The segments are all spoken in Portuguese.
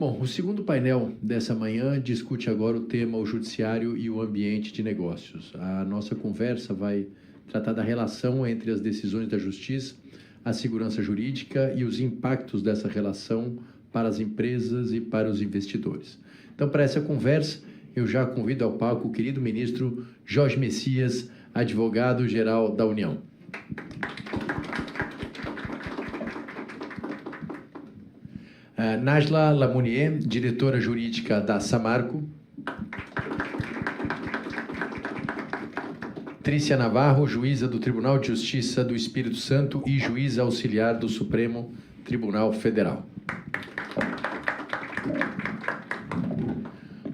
Bom, o segundo painel dessa manhã discute agora o tema o judiciário e o ambiente de negócios. A nossa conversa vai tratar da relação entre as decisões da justiça, a segurança jurídica e os impactos dessa relação para as empresas e para os investidores. Então, para essa conversa, eu já convido ao palco o querido ministro Jorge Messias, advogado-geral da União. Najla Lamounier, diretora jurídica da Samarco. Trícia Navarro, juíza do Tribunal de Justiça do Espírito Santo e juíza auxiliar do Supremo Tribunal Federal.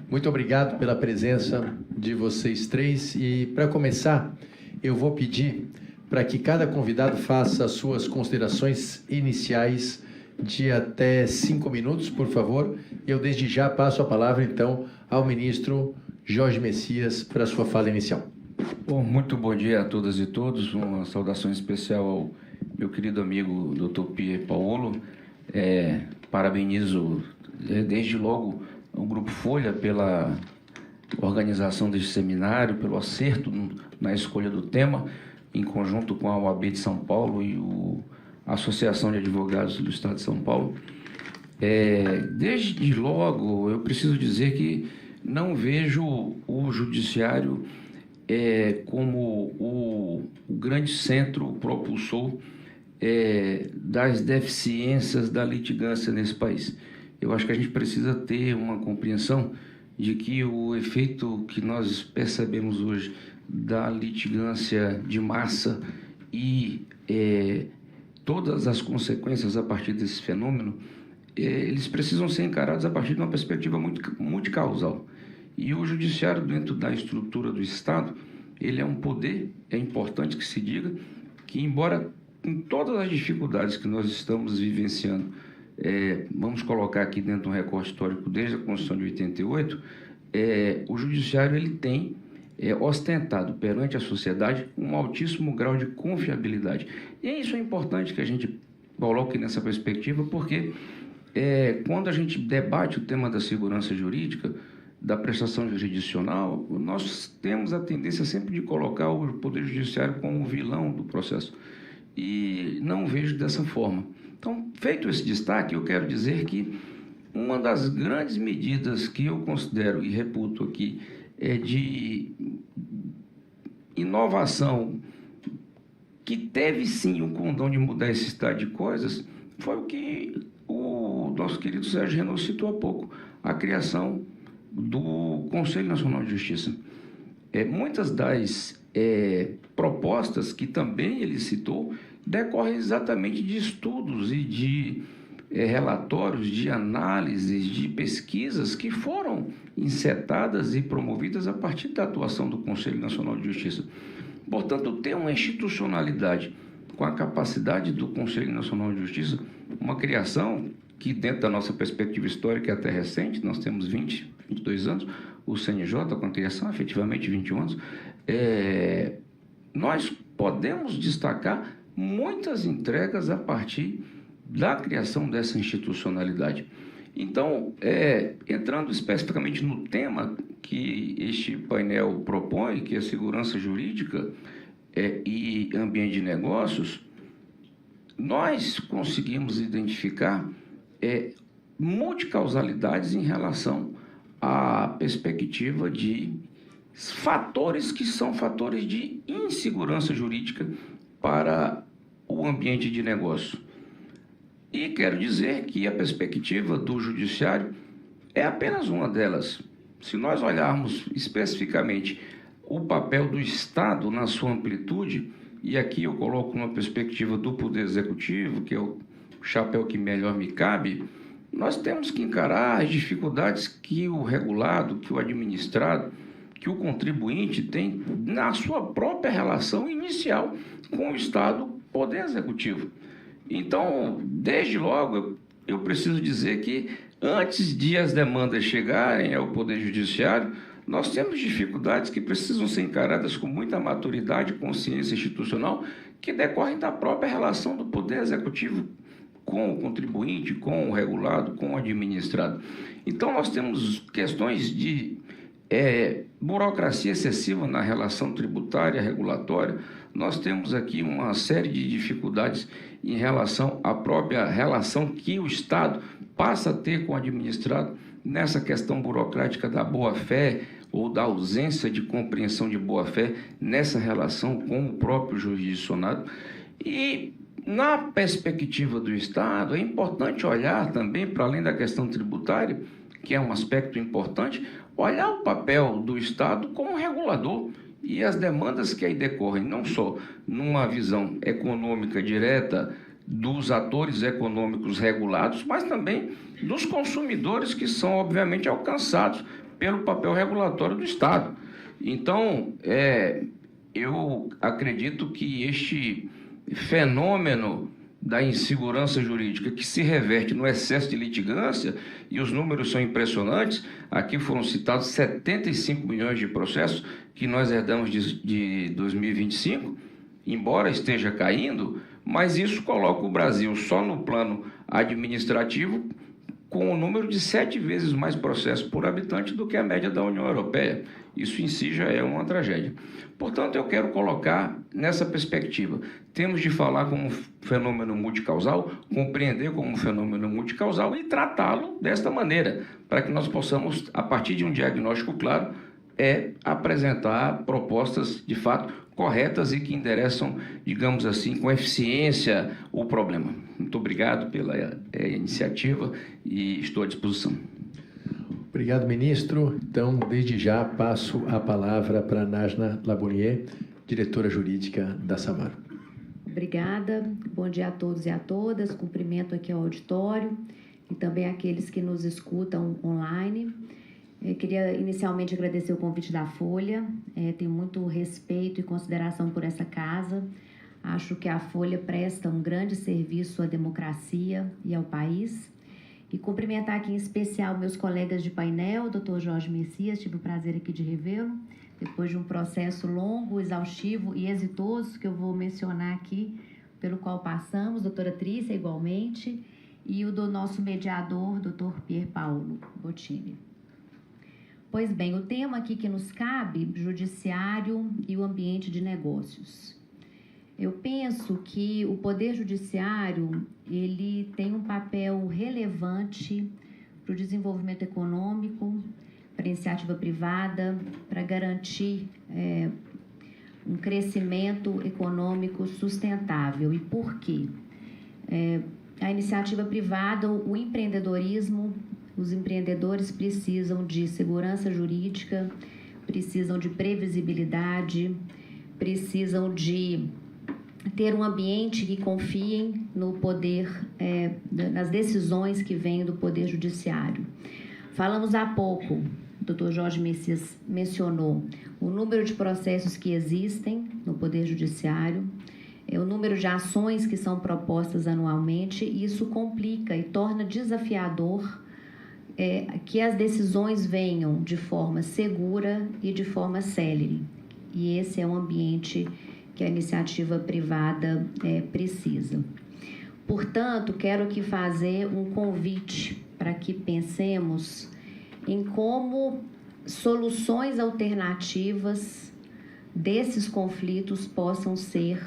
Muito obrigado pela presença de vocês três. E, para começar, eu vou pedir para que cada convidado faça as suas considerações iniciais de até 5 minutos, por favor. Eu, desde já, passo a palavra, então, ao ministro Jorge Messias para a sua fala inicial. Bom, muito bom dia a todas e todos. Uma saudação especial ao meu querido amigo Dr. Pier Paolo. Parabenizo desde logo o Grupo Folha pela organização deste seminário, pelo acerto na escolha do tema, em conjunto com a OAB de São Paulo e a Associação de Advogados do Estado de São Paulo. Desde logo, eu preciso dizer que não vejo o judiciário como o grande centro propulsor das deficiências da litigância nesse país. Eu acho que a gente precisa ter uma compreensão de que o efeito que nós percebemos hoje da litigância de massa e todas as consequências a partir desse fenômeno, eles precisam ser encarados a partir de uma perspectiva multicausal. E o judiciário, dentro da estrutura do Estado, ele é um poder, é importante que se diga, que embora com todas as dificuldades que nós estamos vivenciando, vamos colocar aqui dentro de um recorte histórico desde a Constituição de 88, o judiciário ele tem ostentado perante a sociedade um altíssimo grau de confiabilidade. E isso é importante que a gente coloque nessa perspectiva, porque quando a gente debate o tema da segurança jurídica, da prestação jurisdicional, nós temos a tendência sempre de colocar o Poder Judiciário como o vilão do processo. E não vejo dessa forma. Então, feito esse destaque, eu quero dizer que uma das grandes medidas que eu considero e reputo aqui de inovação, que teve sim o condão de mudar esse estado de coisas, foi o que o nosso querido Sérgio Renault citou há pouco, a criação do Conselho Nacional de Justiça. Muitas das propostas que também ele citou decorrem exatamente de estudos e de relatórios, de análises, de pesquisas que foram encetadas e promovidas a partir da atuação do Conselho Nacional de Justiça. Portanto, ter uma institucionalidade com a capacidade do Conselho Nacional de Justiça, uma criação que, dentro da nossa perspectiva histórica, é até recente, nós temos 22 anos, o CNJ com a criação, efetivamente 21 anos, nós podemos destacar muitas entregas a partir da criação dessa institucionalidade. Então, entrando especificamente no tema que este painel propõe, que é segurança jurídica e ambiente de negócios, nós conseguimos identificar multicausalidades em relação à perspectiva de fatores que são fatores de insegurança jurídica para o ambiente de negócio. E quero dizer que a perspectiva do judiciário é apenas uma delas. Se nós olharmos especificamente o papel do Estado na sua amplitude, e aqui eu coloco uma perspectiva do Poder Executivo, que é o chapéu que melhor me cabe, nós temos que encarar as dificuldades que o regulado, que o administrado, que o contribuinte tem na sua própria relação inicial com o Estado Poder Executivo. Então, desde logo, eu preciso dizer que antes de as demandas chegarem ao Poder Judiciário, nós temos dificuldades que precisam ser encaradas com muita maturidade e consciência institucional que decorrem da própria relação do Poder Executivo com o contribuinte, com o regulado, com o administrado. Então, nós temos questões de burocracia excessiva na relação tributária, regulatória. Nós temos aqui uma série de dificuldades em relação à própria relação que o Estado passa a ter com o administrado nessa questão burocrática da boa-fé ou da ausência de compreensão de boa-fé nessa relação com o próprio jurisdicionado. E, na perspectiva do Estado, é importante olhar também, para além da questão tributária, que é um aspecto importante, olhar o papel do Estado como regulador e as demandas que aí decorrem, não só numa visão econômica direta dos atores econômicos regulados, mas também dos consumidores que são, obviamente, alcançados pelo papel regulatório do Estado. Então, eu acredito que este fenômeno da insegurança jurídica que se reverte no excesso de litigância, e os números são impressionantes, aqui foram citados 75 milhões de processos que nós herdamos de 2025, embora esteja caindo, mas isso coloca o Brasil só no plano administrativo com o número de 7 vezes mais processos por habitante do que a média da União Europeia. Isso em si já é uma tragédia. Portanto, eu quero colocar nessa perspectiva. Temos de falar como um fenômeno multicausal, compreender como um fenômeno multicausal e tratá-lo desta maneira, para que nós possamos, a partir de um diagnóstico claro, apresentar propostas, de fato, corretas e que endereçam, digamos assim, com eficiência o problema. Muito obrigado pela iniciativa e estou à disposição. Obrigado, ministro. Então, desde já, passo a palavra para a Najna Labonier, diretora jurídica da Samaro. Obrigada. Bom dia a todos e a todas. Cumprimento aqui ao auditório e também aqueles que nos escutam online. Eu queria inicialmente agradecer o convite da Folha. Tenho muito respeito e consideração por essa casa. Acho que a Folha presta um grande serviço à democracia e ao país. E cumprimentar aqui em especial meus colegas de painel, Dr. Jorge Messias, tive o prazer aqui de revê-lo, depois de um processo longo, exaustivo e exitoso, que eu vou mencionar aqui, pelo qual passamos, doutora Trícia, igualmente, e o do nosso mediador, Dr. Pier Paulo Bottini. Pois bem, o tema aqui que nos cabe, judiciário e o ambiente de negócios. Eu penso que o Poder Judiciário, ele tem um papel relevante para o desenvolvimento econômico, para a iniciativa privada, para garantir um crescimento econômico sustentável. E por quê? A iniciativa privada, o empreendedorismo, os empreendedores precisam de segurança jurídica, precisam de previsibilidade, precisam de ter um ambiente que confiem no poder, nas decisões que vêm do Poder Judiciário. Falamos há pouco, o Dr. Jorge Messias mencionou, o número de processos que existem no Poder Judiciário, o número de ações que são propostas anualmente, e isso complica e torna desafiador que as decisões venham de forma segura e de forma célere. E esse é um ambiente que a iniciativa privada precisa. Portanto, quero aqui fazer um convite para que pensemos em como soluções alternativas desses conflitos possam ser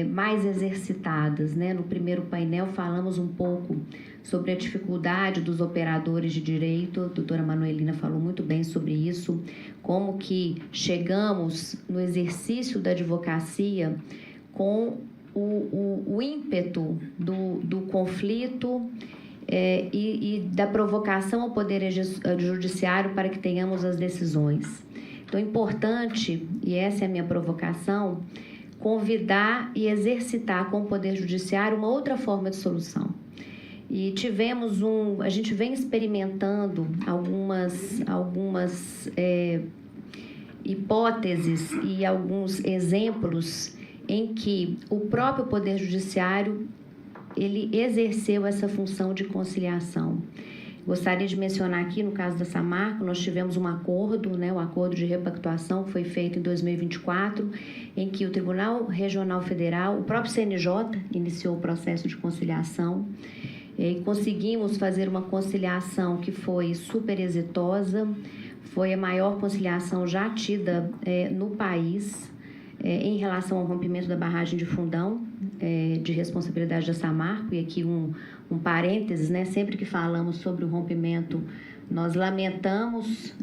mais exercitadas, né? No primeiro painel falamos um pouco sobre a dificuldade dos operadores de direito, a doutora Manuelina falou muito bem sobre isso, como que chegamos no exercício da advocacia com o ímpeto do conflito e da provocação ao Poder Judiciário para que tenhamos as decisões. Então, é importante, e essa é a minha provocação, convidar e exercitar com o Poder Judiciário uma outra forma de solução. E a gente vem experimentando algumas hipóteses e alguns exemplos em que o próprio Poder Judiciário ele exerceu essa função de conciliação. Gostaria de mencionar aqui, no caso da Samarco, nós tivemos um acordo, né, o acordo de repactuação que foi feito em 2024, em que o Tribunal Regional Federal, o próprio CNJ, iniciou o processo de conciliação e conseguimos fazer uma conciliação que foi super exitosa, foi a maior conciliação já tida no país em relação ao rompimento da barragem de Fundão, de responsabilidade da Samarco, e aqui um parênteses, né? Sempre que falamos sobre o rompimento, nós lamentamos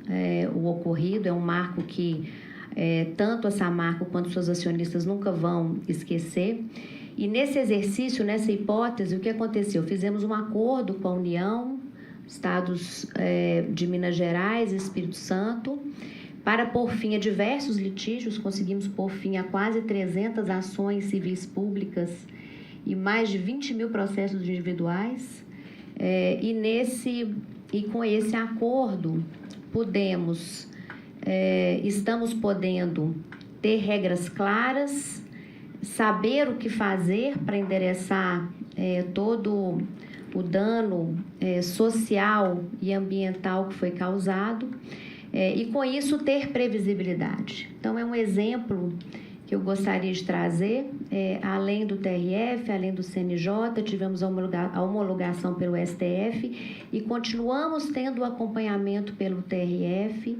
o ocorrido, é um marco que tanto a Samarco quanto suas acionistas nunca vão esquecer. E nesse exercício, nessa hipótese, o que aconteceu? Fizemos um acordo com a União, estados de Minas Gerais e Espírito Santo, para pôr fim a diversos litígios. Conseguimos pôr fim a quase 300 ações civis públicas e mais de 20 mil processos individuais. E com esse acordo, estamos podendo ter regras claras, saber o que fazer para endereçar todo o dano social e ambiental que foi causado, e com isso ter previsibilidade. Então, é um exemplo que eu gostaria de trazer. Além do TRF, além do CNJ, tivemos a homologação pelo STF e continuamos tendo o acompanhamento pelo TRF,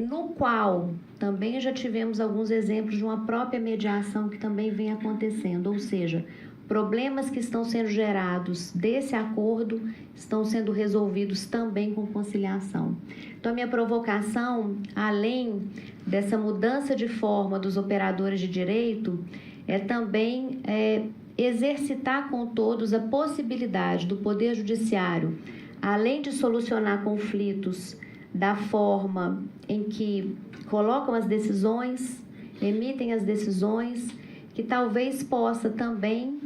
no qual também já tivemos alguns exemplos de uma própria mediação que também vem acontecendo, ou seja, problemas que estão sendo gerados desse acordo estão sendo resolvidos também com conciliação. Então, a minha provocação, além dessa mudança de forma dos operadores de direito, é também exercitar com todos a possibilidade do Poder Judiciário, além de solucionar conflitos da forma em que colocam as decisões, emitem as decisões, que talvez possa também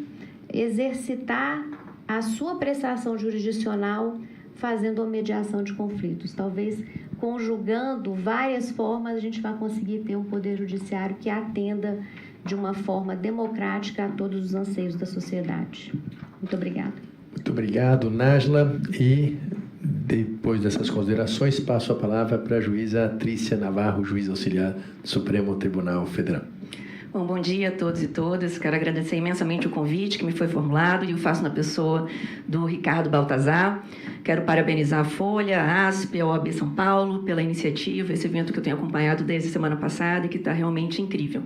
exercitar a sua prestação jurisdicional fazendo a mediação de conflitos. Talvez conjugando várias formas a gente vai conseguir ter um poder judiciário que atenda de uma forma democrática a todos os anseios da sociedade. Muito obrigada. Muito obrigado, Nájila. E depois dessas considerações, passo a palavra para a juíza Trícia Navarro, juíza auxiliar do Supremo Tribunal Federal. Bom dia a todos e todas. Quero agradecer imensamente o convite que me foi formulado e o faço na pessoa do Ricardo Baltazar. Quero parabenizar a Folha, a ASP, a OAB São Paulo pela iniciativa, esse evento que eu tenho acompanhado desde a semana passada e que está realmente incrível.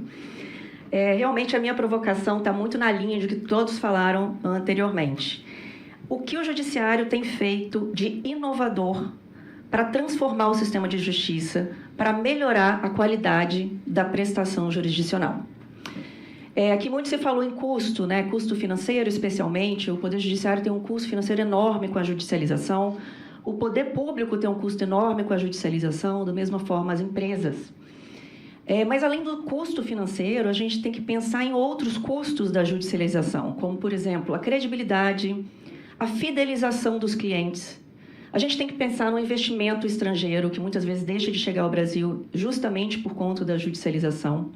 Realmente a minha provocação está muito na linha de que todos falaram anteriormente. O que o Judiciário tem feito de inovador para transformar o sistema de justiça, para melhorar a qualidade da prestação jurisdicional. Aqui muito se falou em custo, né? Custo financeiro especialmente. O Poder Judiciário tem um custo financeiro enorme com a judicialização. O poder público tem um custo enorme com a judicialização, da mesma forma as empresas. Mas além do custo financeiro, a gente tem que pensar em outros custos da judicialização, como, por exemplo, a credibilidade, a fidelização dos clientes. A gente tem que pensar no investimento estrangeiro, que muitas vezes deixa de chegar ao Brasil justamente por conta da judicialização.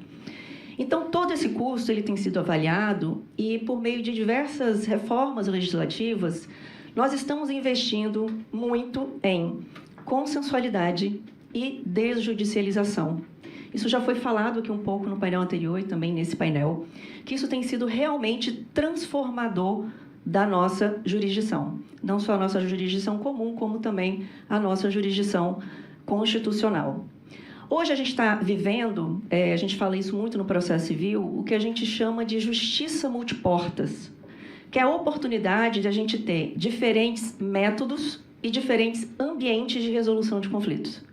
Então, todo esse custo ele tem sido avaliado e, por meio de diversas reformas legislativas, nós estamos investindo muito em consensualidade e desjudicialização. Isso já foi falado aqui um pouco no painel anterior e também nesse painel, que isso tem sido realmente transformador da nossa jurisdição. Não só a nossa jurisdição comum, como também a nossa jurisdição constitucional. Hoje a gente está vivendo, a gente fala isso muito no processo civil, o que a gente chama de justiça multiportas, que é a oportunidade de a gente ter diferentes métodos e diferentes ambientes de resolução de conflitos.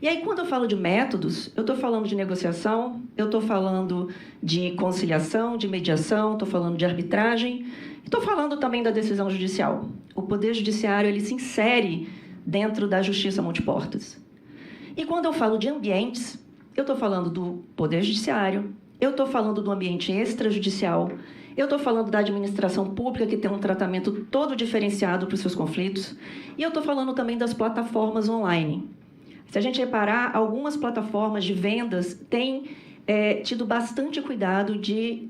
E aí, quando eu falo de métodos, eu estou falando de negociação, eu estou falando de conciliação, de mediação, estou falando de arbitragem, estou falando também da decisão judicial. O Poder Judiciário ele se insere dentro da justiça multiportas. E quando eu falo de ambientes, eu estou falando do Poder Judiciário, eu estou falando do ambiente extrajudicial, eu estou falando da administração pública, que tem um tratamento todo diferenciado para os seus conflitos, e eu estou falando também das plataformas online. Se a gente reparar, algumas plataformas de vendas têm tido bastante cuidado de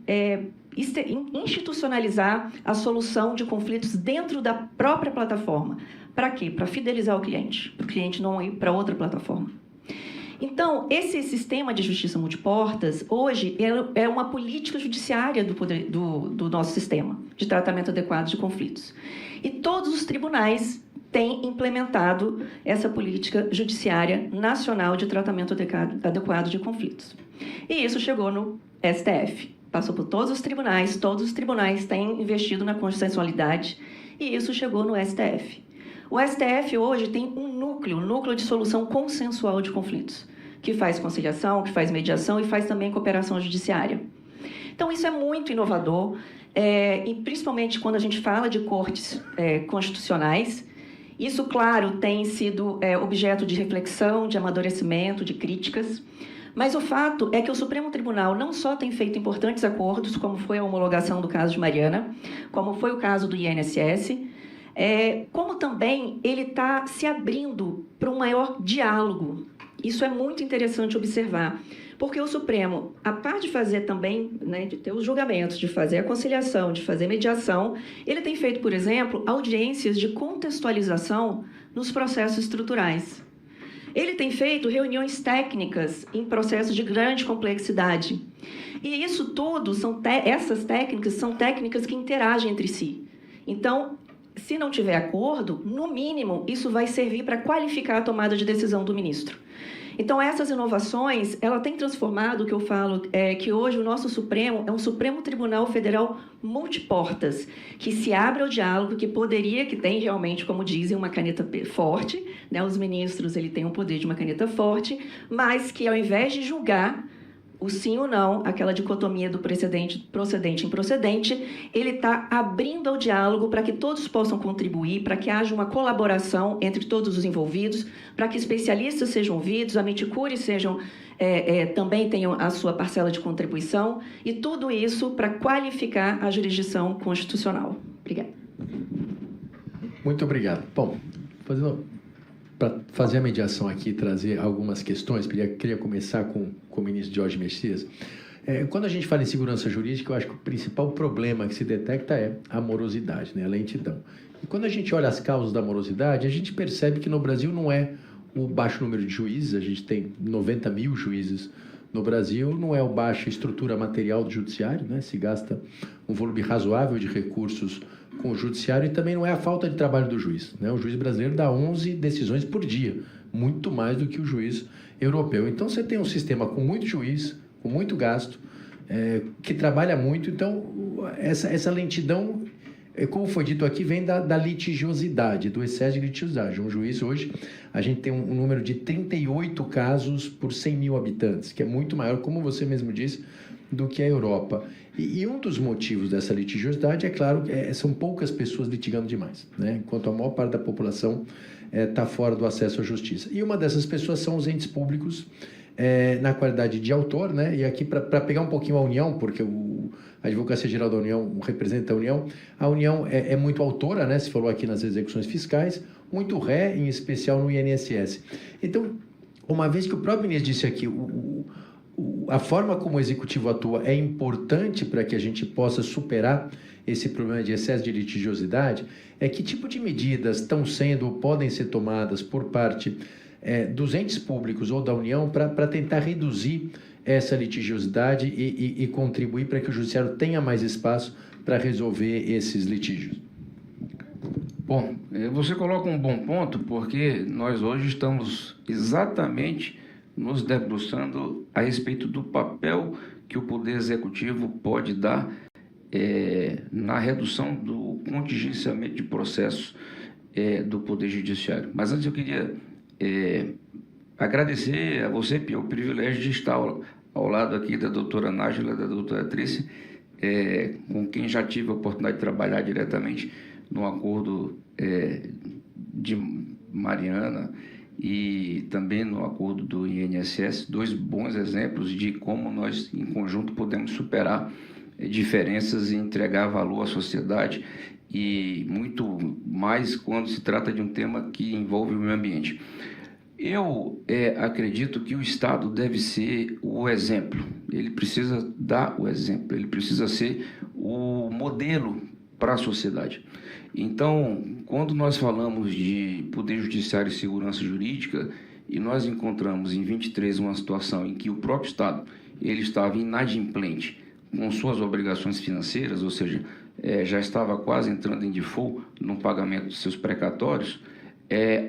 institucionalizar a solução de conflitos dentro da própria plataforma, Para quê? Para fidelizar o cliente não ir para outra plataforma. Então, esse sistema de justiça multiportas, hoje, é uma política judiciária do nosso sistema de tratamento adequado de conflitos. E todos os tribunais têm implementado essa política judiciária nacional de tratamento adequado de conflitos. E isso chegou no STF. Passou por todos os tribunais têm investido na constitucionalidade, e isso chegou no STF. O STF hoje tem um núcleo de solução consensual de conflitos, que faz conciliação, que faz mediação e faz também cooperação judiciária. Então, isso é muito inovador, e principalmente quando a gente fala de cortes constitucionais. Isso, claro, tem sido objeto de reflexão, de amadurecimento, de críticas, mas o fato é que o Supremo Tribunal não só tem feito importantes acordos, como foi a homologação do caso de Mariana, como foi o caso do INSS, como também ele está se abrindo para um maior diálogo. Isso é muito interessante observar, porque o Supremo, a parte de fazer também, né, de ter os julgamentos, de fazer a conciliação, de fazer mediação, ele tem feito, por exemplo, audiências de contextualização nos processos estruturais. Ele tem feito reuniões técnicas em processos de grande complexidade. E isso tudo, essas técnicas são técnicas que interagem entre si. Então, se não tiver acordo, no mínimo, isso vai servir para qualificar a tomada de decisão do ministro. Então, essas inovações, ela tem transformado, o que eu falo, que hoje o nosso Supremo é um Supremo Tribunal Federal multiportas, que se abre ao diálogo, que tem realmente, como dizem, uma caneta forte, né? Os ministros, ele tem o poder de uma caneta forte, mas que ao invés de julgar o sim ou não, aquela dicotomia do procedente e improcedente, ele está abrindo ao diálogo para que todos possam contribuir, para que haja uma colaboração entre todos os envolvidos, para que especialistas sejam ouvidos, a Miticuri também tenham a sua parcela de contribuição, e tudo isso para qualificar a jurisdição constitucional. Obrigada. Muito obrigado. Bom, para fazer a mediação aqui e trazer algumas questões, queria começar com o ministro Jorge Messias. Quando a gente fala em segurança jurídica, eu acho que o principal problema que se detecta é a morosidade, né, a lentidão. E quando a gente olha as causas da morosidade, a gente percebe que no Brasil não é o baixo número de juízes, a gente tem 90 mil juízes no Brasil, não é a baixa estrutura material do judiciário, né, se gasta um volume razoável de recursos com o judiciário, e também não é a falta de trabalho do juiz, né? O juiz brasileiro dá 11 decisões por dia, muito mais do que o juiz europeu. Então, você tem um sistema com muito juiz, com muito gasto, que trabalha muito. Então, essa lentidão, como foi dito aqui, vem da litigiosidade, do excesso de litigiosidade. Um juiz hoje, a gente tem um número de 38 casos por 100 mil habitantes, que é muito maior, como você mesmo disse, do que a Europa. E um dos motivos dessa litigiosidade, é claro, são poucas pessoas litigando demais, né? Enquanto a maior parte da população está fora do acesso à justiça. E uma dessas pessoas são os entes públicos, na qualidade de autor, né? E aqui, para pegar um pouquinho a União, porque a Advocacia Geral da União representa a União é muito autora, né? Se falou aqui nas execuções fiscais, muito ré, em especial no INSS. Então, uma vez que o próprio ministro disse aqui, a forma como o executivo atua é importante para que a gente possa superar esse problema de excesso de litigiosidade, que tipo de medidas estão sendo ou podem ser tomadas por parte dos entes públicos ou da União para tentar reduzir essa litigiosidade e contribuir para que o judiciário tenha mais espaço para resolver esses litígios? Bom, você coloca um bom ponto, porque nós hoje estamos exatamente nos debruçando a respeito do papel que o Poder Executivo pode dar na redução do contingenciamento de processos do Poder Judiciário. Mas antes eu queria agradecer a você, Pio, o privilégio de estar ao lado aqui da doutora Nájila, da doutora Trícia, com quem já tive a oportunidade de trabalhar diretamente no acordo de Mariana e também no acordo do INSS, dois bons exemplos de como nós, em conjunto, podemos superar diferenças e entregar valor à sociedade, e muito mais quando se trata de um tema que envolve o meio ambiente. Eu acredito que o Estado deve ser o exemplo, ele precisa dar o exemplo, ele precisa ser o modelo para a sociedade. Então, quando nós falamos de Poder Judiciário e segurança jurídica, e nós encontramos em 23 uma situação em que o próprio Estado ele estava inadimplente com suas obrigações financeiras, ou seja, já estava quase entrando em default no pagamento dos seus precatórios,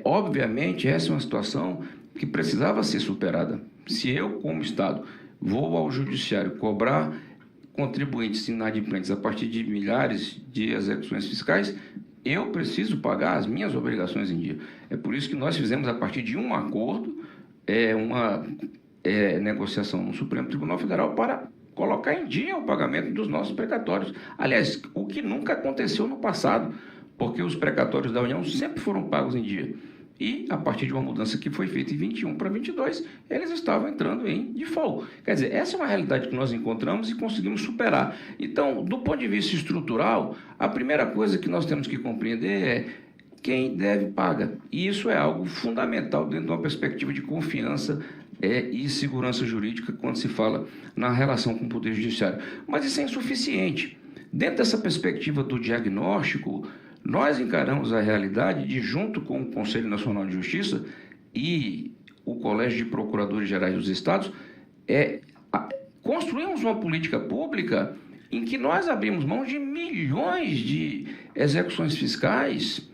obviamente essa é uma situação que precisava ser superada. Se eu, como Estado, vou ao Judiciário cobrar contribuintes inadimplentes a partir de milhares de execuções fiscais, eu preciso pagar as minhas obrigações em dia. É por isso que nós fizemos, a partir de um acordo, uma negociação no Supremo Tribunal Federal para colocar em dia o pagamento dos nossos precatórios. Aliás, o que nunca aconteceu no passado, porque os precatórios da União sempre foram pagos em dia. E, a partir de uma mudança que foi feita em 21 para 22, eles estavam entrando em default. Quer dizer, essa é uma realidade que nós encontramos e conseguimos superar. Então, do ponto de vista estrutural, a primeira coisa que nós temos que compreender é quem deve paga. E isso é algo fundamental dentro de uma perspectiva de confiança e segurança jurídica quando se fala na relação com o Poder Judiciário. Mas isso é insuficiente. Dentro dessa perspectiva do diagnóstico, nós encaramos a realidade de, junto com o Conselho Nacional de Justiça e o Colégio de Procuradores Gerais dos Estados, construímos uma política pública em que nós abrimos mão de milhões de execuções fiscais,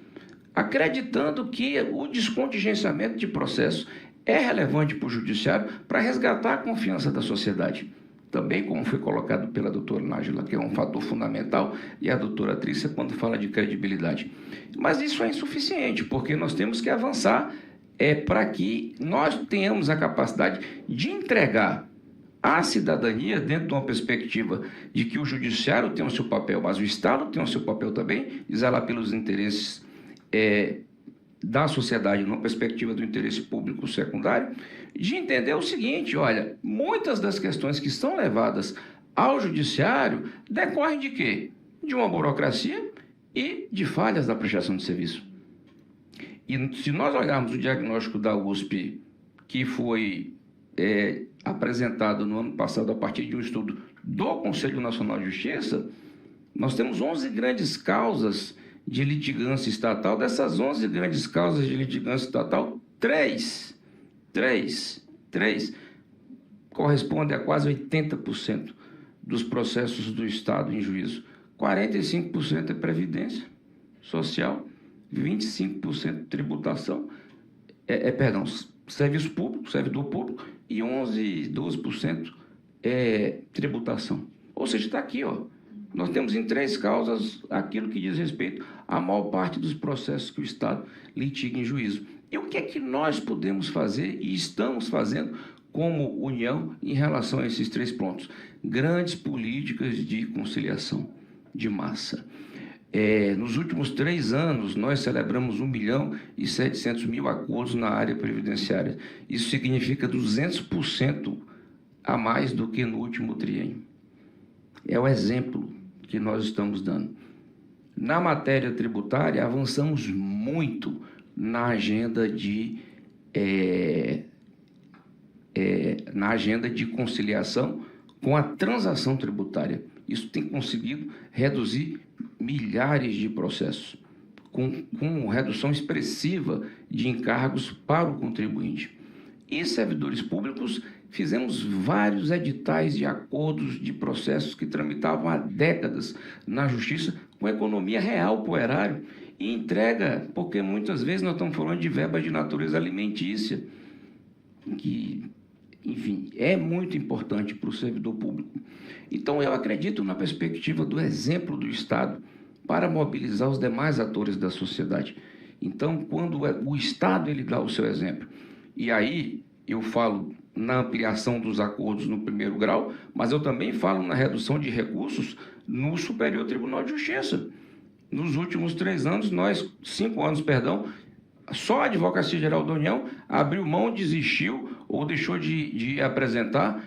acreditando que o descontingenciamento de processos é relevante para o Judiciário para resgatar a confiança da sociedade. Também, como foi colocado pela doutora Nájila, que é um fator fundamental, e a doutora Trícia, quando fala de credibilidade. Mas isso é insuficiente, porque nós temos que avançar para que nós tenhamos a capacidade de entregar à cidadania, dentro de uma perspectiva de que o Judiciário tem o seu papel, mas o Estado tem o seu papel também, de zelar pelos interesses da sociedade, numa perspectiva do interesse público secundário, de entender o seguinte: olha, muitas das questões que são levadas ao Judiciário decorrem de quê? De uma burocracia e de falhas da prestação de serviço. E se nós olharmos o diagnóstico da USP, que foi apresentado no ano passado a partir de um estudo do Conselho Nacional de Justiça, nós temos 11 grandes causas de litigância estatal. Dessas 11 grandes causas de litigância estatal, 3 correspondem a quase 80% dos processos do Estado em juízo. 45% é previdência social, 25% tributação, serviço público, servidor público, e 12% é tributação. Ou seja, está aqui, ó. Nós temos em 3 causas aquilo que diz respeito à maior parte dos processos que o Estado litiga em juízo. E o que é que nós podemos fazer e estamos fazendo como União em relação a esses 3 pontos? Grandes políticas de conciliação de massa. Nos últimos 3 anos, nós celebramos 1.700.000 acordos na área previdenciária. Isso significa 200% a mais do que no último triênio. É o exemplo que nós estamos dando. Na matéria tributária, avançamos muito na agenda de conciliação com a transação tributária. Isso tem conseguido reduzir milhares de processos, com redução expressiva de encargos para o contribuinte. E servidores públicos, fizemos vários editais de acordos de processos que tramitavam há décadas na Justiça, com economia real para o erário e entrega, porque muitas vezes nós estamos falando de verba de natureza alimentícia, que, enfim, é muito importante para o servidor público. Então, eu acredito na perspectiva do exemplo do Estado para mobilizar os demais atores da sociedade. Então, quando o Estado ele dá o seu exemplo, e aí eu falo na ampliação dos acordos no primeiro grau, mas eu também falo na redução de recursos no Superior Tribunal de Justiça. Nos últimos 5 anos, só a Advocacia Geral da União abriu mão, desistiu ou deixou de apresentar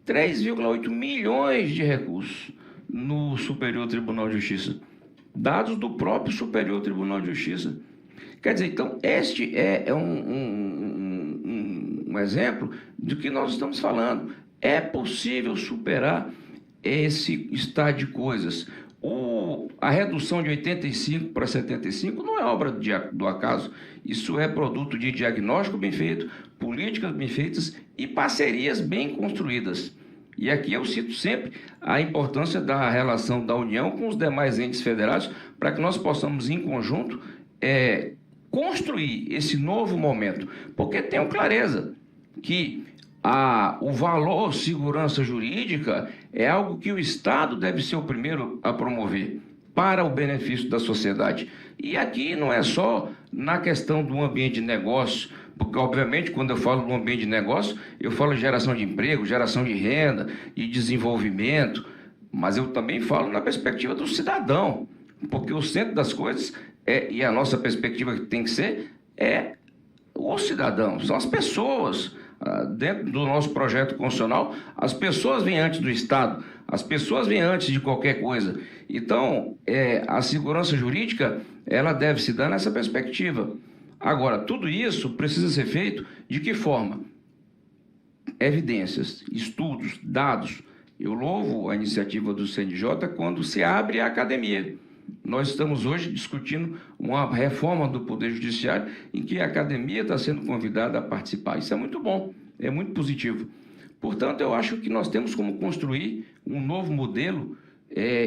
3,8 milhões de recursos no Superior Tribunal de Justiça. Dados do próprio Superior Tribunal de Justiça. Quer dizer, então, este é um exemplo do que nós estamos falando. É possível superar esse estado de coisas. A redução de 85 para 75 não é obra do acaso. Isso é produto de diagnóstico bem feito, políticas bem feitas e parcerias bem construídas. E aqui eu cito sempre a importância da relação da União com os demais entes federados para que nós possamos, em conjunto, construir esse novo momento. Porque tenho clareza que o valor segurança jurídica é algo que o Estado deve ser o primeiro a promover para o benefício da sociedade. E aqui não é só na questão do ambiente de negócio, porque, obviamente, quando eu falo do ambiente de negócio, eu falo de geração de emprego, geração de renda e desenvolvimento, mas eu também falo na perspectiva do cidadão, porque o centro das coisas, e a nossa perspectiva que tem que ser, é o cidadão, são as pessoas. Dentro do nosso projeto constitucional, as pessoas vêm antes do Estado, as pessoas vêm antes de qualquer coisa. Então, a segurança jurídica, ela deve se dar nessa perspectiva. Agora, tudo isso precisa ser feito de que forma? Evidências, estudos, dados. Eu louvo a iniciativa do CNJ quando se abre a academia. Nós estamos hoje discutindo uma reforma do Poder Judiciário em que a academia está sendo convidada a participar. Isso é muito bom, é muito positivo. Portanto, eu acho que nós temos como construir um novo modelo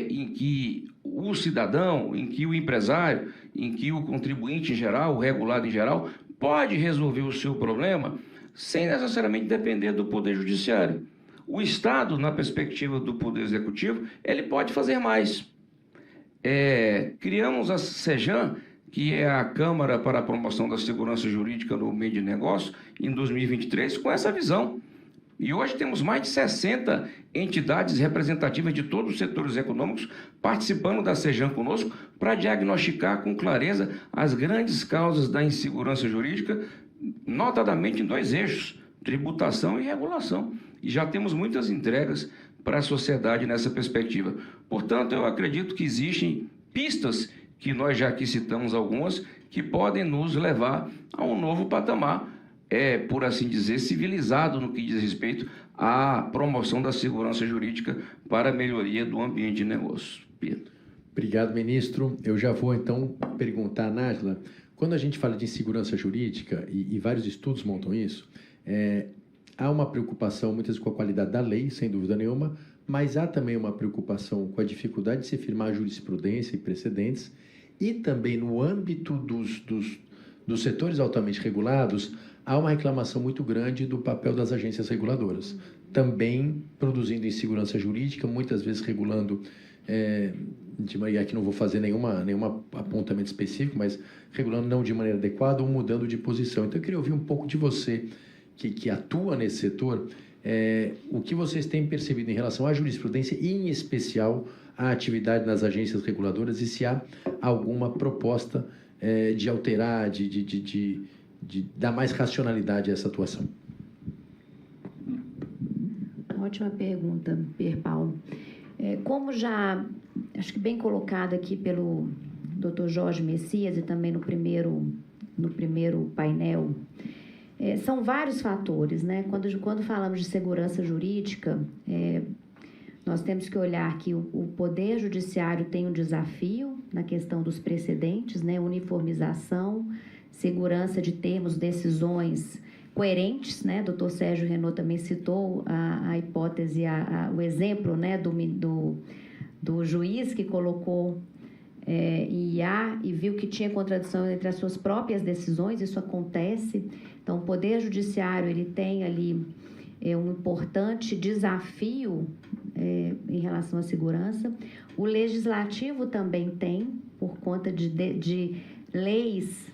em que o cidadão, em que o empresário, em que o contribuinte em geral, o regulado em geral, pode resolver o seu problema sem necessariamente depender do Poder Judiciário. O Estado, na perspectiva do Poder Executivo, ele pode fazer mais. Criamos a CEJAN, que é a Câmara para a Promoção da Segurança Jurídica no Meio de Negócio, em 2023, com essa visão. E hoje temos mais de 60 entidades representativas de todos os setores econômicos participando da CEJAN conosco para diagnosticar com clareza as grandes causas da insegurança jurídica, notadamente em 2 eixos, tributação e regulação. E já temos muitas entregas para a sociedade nessa perspectiva. Portanto, eu acredito que existem pistas, que nós já aqui citamos algumas, que podem nos levar a um novo patamar, por assim dizer, civilizado no que diz respeito à promoção da segurança jurídica para a melhoria do ambiente de negócio. Pedro. Obrigado, ministro. Eu já vou, então, perguntar à Nájila, quando a gente fala de insegurança jurídica, e vários estudos montam isso, há uma preocupação, muitas vezes, com a qualidade da lei, sem dúvida nenhuma, mas há também uma preocupação com a dificuldade de se firmar jurisprudência e precedentes, e também no âmbito dos setores altamente regulados, há uma reclamação muito grande do papel das agências reguladoras, também produzindo insegurança jurídica, muitas vezes regulando, e aqui não vou fazer nenhum apontamento específico, mas regulando não de maneira adequada ou mudando de posição. Então, eu queria ouvir um pouco de você, que atua nesse setor, o que vocês têm percebido em relação à jurisprudência e, em especial, à atividade nas agências reguladoras e se há alguma proposta de alterar, de dar mais racionalidade a essa atuação. Ótima pergunta, Pierre Paulo. Como já, acho que bem colocado aqui pelo Dr. Jorge Messias e também no primeiro painel, são vários fatores, né? Quando falamos de segurança jurídica, nós temos que olhar que o Poder Judiciário tem um desafio na questão dos precedentes, né? Uniformização, segurança de termos, decisões coerentes, né? Dr. Sérgio Renaud também citou a hipótese, o exemplo, né? do juiz que colocou em IA e viu que tinha contradição entre as suas próprias decisões. Isso acontece. Então, o Poder Judiciário ele tem ali um importante desafio em relação à segurança. O Legislativo também tem, por conta de leis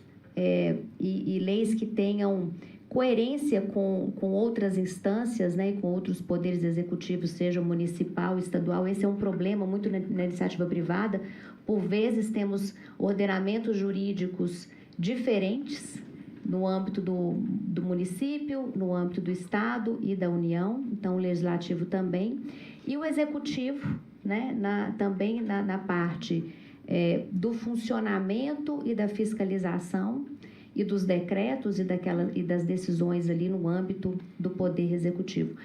e leis que tenham coerência com outras instâncias, né, e com outros poderes executivos, seja municipal, estadual. Esse é um problema muito na iniciativa privada. Por vezes temos ordenamentos jurídicos diferentes no âmbito do município, no âmbito do Estado e da União, então o Legislativo também, e o Executivo, né, também na parte do funcionamento e da fiscalização, e dos decretos e das decisões ali no âmbito do Poder Executivo.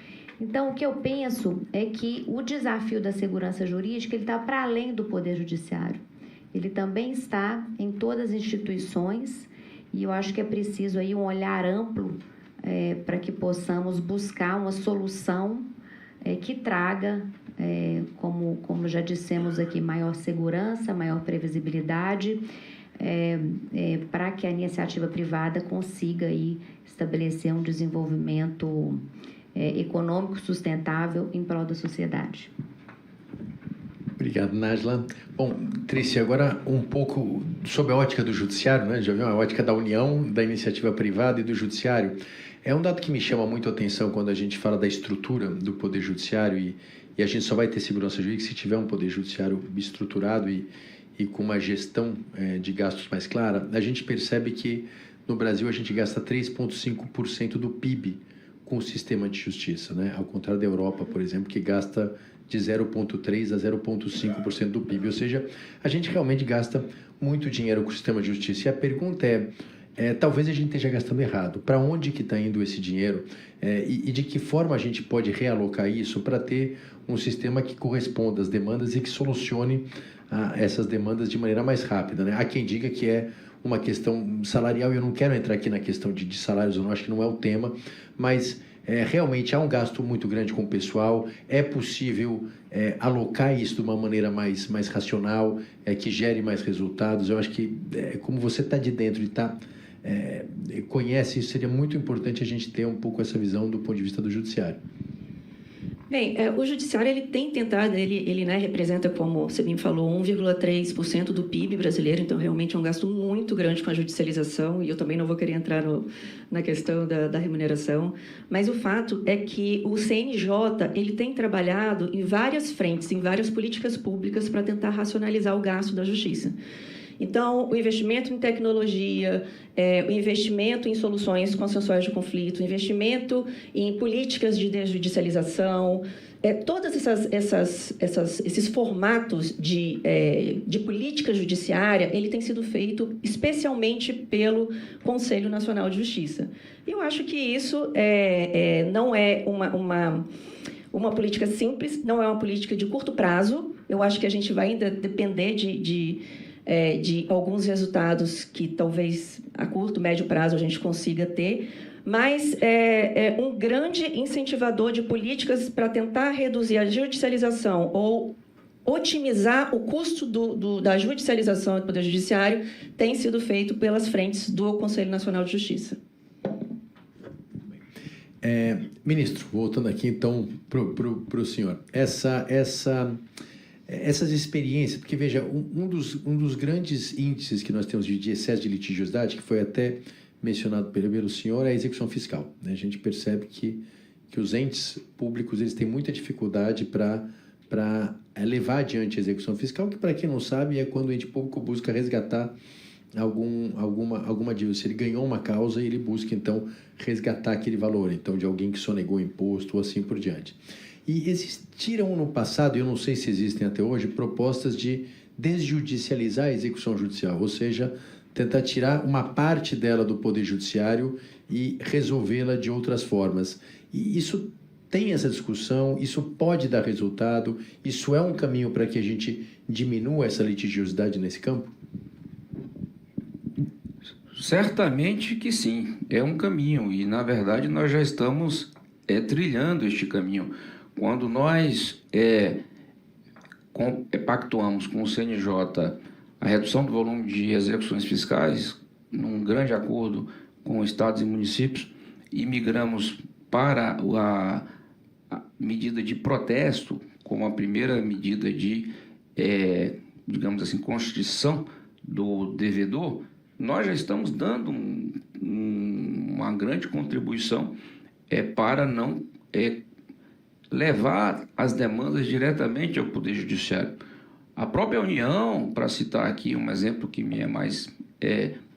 Então, o que eu penso é que o desafio da segurança jurídica está para além do Poder Judiciário. Ele também está em todas as instituições e eu acho que é preciso aí um olhar amplo para que possamos buscar uma solução que traga, como já dissemos aqui, maior segurança, maior previsibilidade, para que a iniciativa privada consiga aí estabelecer um desenvolvimento econômico sustentável em prol da sociedade. Obrigado, Nájila. Bom, Trícia, agora um pouco sobre a ótica do judiciário, né? Já viu a ótica da união, da iniciativa privada e do judiciário. É um dado que me chama muito a atenção quando a gente fala da estrutura do Poder Judiciário e a gente só vai ter segurança jurídica se tiver um Poder Judiciário estruturado e com uma gestão de gastos mais clara. A gente percebe que no Brasil a gente gasta 3,5% do PIB com o sistema de justiça, né? Ao contrário da Europa, por exemplo, que gasta de 0,3% a 0,5% do PIB. Ou seja, a gente realmente gasta muito dinheiro com o sistema de justiça. E a pergunta talvez a gente esteja gastando errado. Para onde que está indo esse dinheiro? E de que forma a gente pode realocar isso para ter um sistema que corresponda às demandas e que solucione essas demandas de maneira mais rápida, né? Há quem diga que é uma questão salarial, e eu não quero entrar aqui na questão de salários, eu não acho que não é o tema, mas realmente há um gasto muito grande com o pessoal, é possível alocar isso de uma maneira mais racional, que gere mais resultados. Eu acho que, como você está de dentro e conhece isso, seria muito importante a gente ter um pouco essa visão do ponto de vista do judiciário. Bem, o judiciário ele tem tentado, ele representa, como você bem falou, 1,3% do PIB brasileiro, então realmente é um gasto muito grande com a judicialização, e eu também não vou querer entrar na questão da remuneração, mas o fato é que o CNJ ele tem trabalhado em várias frentes, em várias políticas públicas para tentar racionalizar o gasto da justiça. Então, o investimento em tecnologia, o investimento em soluções consensuais de conflito, o investimento em políticas de desjudicialização, todos esses formatos de política judiciária, ele tem sido feito especialmente pelo Conselho Nacional de Justiça. Eu acho que isso não é uma política simples, não é uma política de curto prazo. Eu acho que a gente vai ainda depender de alguns resultados que talvez a curto, médio prazo a gente consiga ter, mas é um grande incentivador de políticas para tentar reduzir a judicialização ou otimizar o custo da judicialização do Poder Judiciário tem sido feito pelas frentes do Conselho Nacional de Justiça. Ministro, voltando aqui então para o senhor, essas experiências, porque veja, um dos grandes índices que nós temos de excesso de litigiosidade, que foi até mencionado pelo senhor, é a execução fiscal, né? A gente percebe que os entes públicos eles têm muita dificuldade para levar adiante a execução fiscal, que, para quem não sabe, é quando o ente público busca resgatar alguma dívida. Se ele ganhou uma causa, ele busca, então, resgatar aquele valor, então, de alguém que sonegou imposto ou assim por diante. E existiram no passado, eu não sei se existem até hoje, propostas de desjudicializar a execução judicial, ou seja, tentar tirar uma parte dela do Poder Judiciário e resolvê-la de outras formas. E isso tem essa discussão, isso pode dar resultado, isso é um caminho para que a gente diminua essa litigiosidade nesse campo? Certamente que sim, é um caminho, e na verdade nós já estamos trilhando este caminho. Quando nós pactuamos com o CNJ a redução do volume de execuções fiscais, num grande acordo com estados e municípios, e migramos para a medida de protesto como a primeira medida de, digamos assim, constituição do devedor, nós já estamos dando uma grande contribuição para não levar as demandas diretamente ao Poder Judiciário. A própria União, para citar aqui um exemplo que me é mais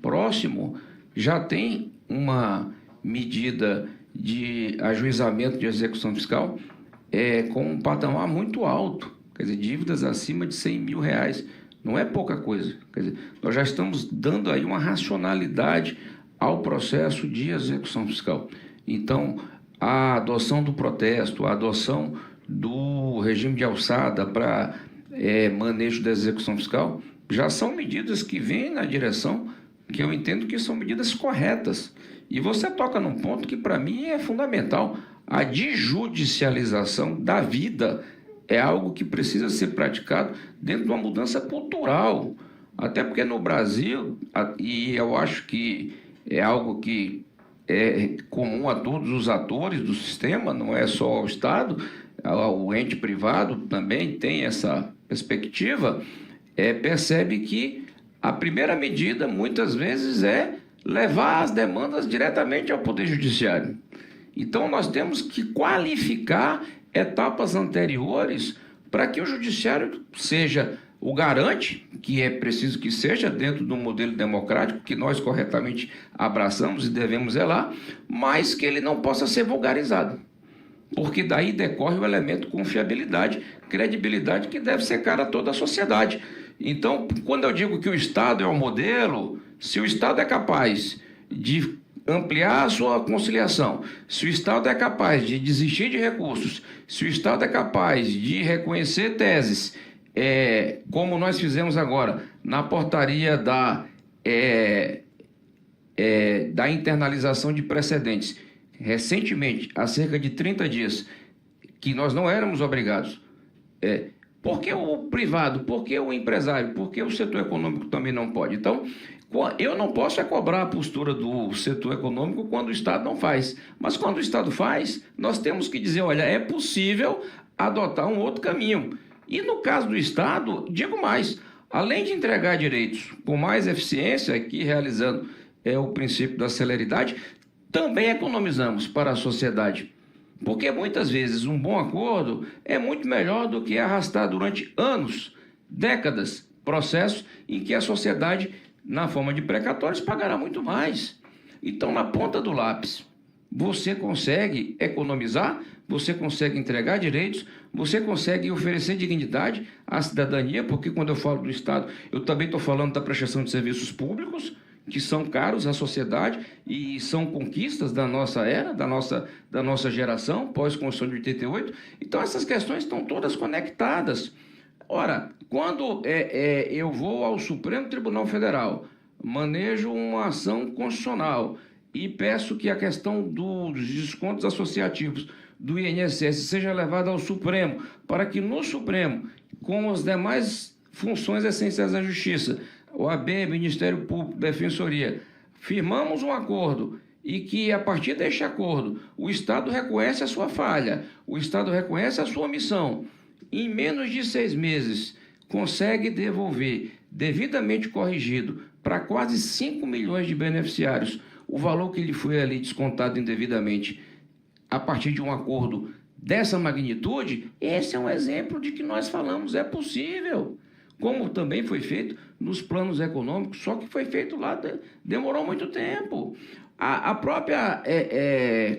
próximo, já tem uma medida de ajuizamento de execução fiscal com um patamar muito alto, quer dizer, dívidas acima de R$100 mil. Não é pouca coisa. Quer dizer, nós já estamos dando aí uma racionalidade ao processo de execução fiscal. Então, a adoção do protesto, a adoção do regime de alçada para manejo da execução fiscal, já são medidas que vêm na direção que eu entendo que são medidas corretas. E você toca num ponto que, para mim, é fundamental. A desjudicialização da vida é algo que precisa ser praticado dentro de uma mudança cultural. Até porque no Brasil, e eu acho que é algo que é comum a todos os atores do sistema, não é só ao Estado, o ente privado também tem essa perspectiva, percebe que a primeira medida, muitas vezes, é levar as demandas diretamente ao Poder Judiciário. Então, nós temos que qualificar etapas anteriores para que o Judiciário seja o garante, que é preciso que seja dentro do modelo democrático que nós corretamente abraçamos e devemos zelar, mas que ele não possa ser vulgarizado. Porque daí decorre o elemento confiabilidade, credibilidade, que deve ser cara a toda a sociedade. Então, quando eu digo que o Estado é um modelo, se o Estado é capaz de ampliar a sua conciliação, se o Estado é capaz de desistir de recursos, se o Estado é capaz de reconhecer teses, como nós fizemos agora na portaria da internalização de precedentes, recentemente, há cerca de 30 dias, que nós não éramos obrigados. Por que o privado? Por que o empresário? Por que o setor econômico também não pode? Então, eu não posso cobrar a postura do setor econômico quando o Estado não faz. Mas quando o Estado faz, nós temos que dizer, olha, é possível adotar um outro caminho. E no caso do Estado, digo mais, além de entregar direitos com mais eficiência, aqui realizando o princípio da celeridade, também economizamos para a sociedade. Porque muitas vezes um bom acordo é muito melhor do que arrastar durante anos, décadas, processos em que a sociedade, na forma de precatórios, pagará muito mais. Então, na ponta do lápis, você consegue economizar, você consegue entregar direitos, você consegue oferecer dignidade à cidadania, porque quando eu falo do Estado, eu também estou falando da prestação de serviços públicos, que são caros à sociedade e são conquistas da nossa era, da nossa geração, pós-Constituição de 88. Então, essas questões estão todas conectadas. Ora, quando eu vou ao Supremo Tribunal Federal, manejo uma ação constitucional e peço que a questão dos descontos associativos do INSS seja levada ao Supremo, para que no Supremo, com as demais funções essenciais da Justiça, OAB, Ministério Público, Defensoria, firmamos um acordo e que, a partir deste acordo, o Estado reconhece a sua falha, o Estado reconhece a sua omissão, em menos de 6 meses, consegue devolver, devidamente corrigido, para quase 5 milhões de beneficiários, o valor que lhe foi ali descontado indevidamente, a partir de um acordo dessa magnitude, esse é um exemplo de que nós falamos, é possível. Como também foi feito nos planos econômicos, só que foi feito lá, demorou muito tempo. A própria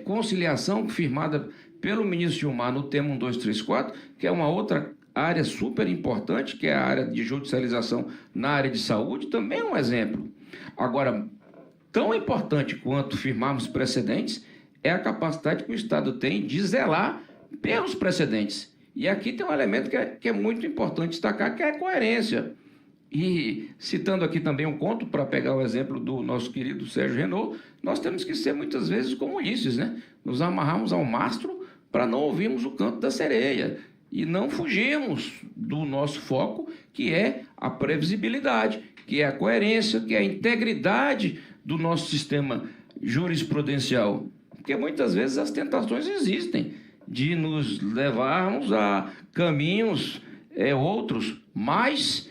conciliação firmada pelo ministro Gilmar no tema 1234, que é uma outra área super importante, que é a área de judicialização na área de saúde, também é um exemplo. Agora, tão importante quanto firmarmos precedentes é a capacidade que o Estado tem de zelar pelos precedentes. E aqui tem um elemento que é muito importante destacar, que é a coerência. E citando aqui também um conto, para pegar o exemplo do nosso querido Sérgio Renaud, nós temos que ser muitas vezes como Ulisses, né? Nos amarrarmos ao mastro para não ouvirmos o canto da sereia e não fugirmos do nosso foco, que é a previsibilidade, que é a coerência, que é a integridade do nosso sistema jurisprudencial. Porque muitas vezes as tentações existem de nos levarmos a caminhos outros, mas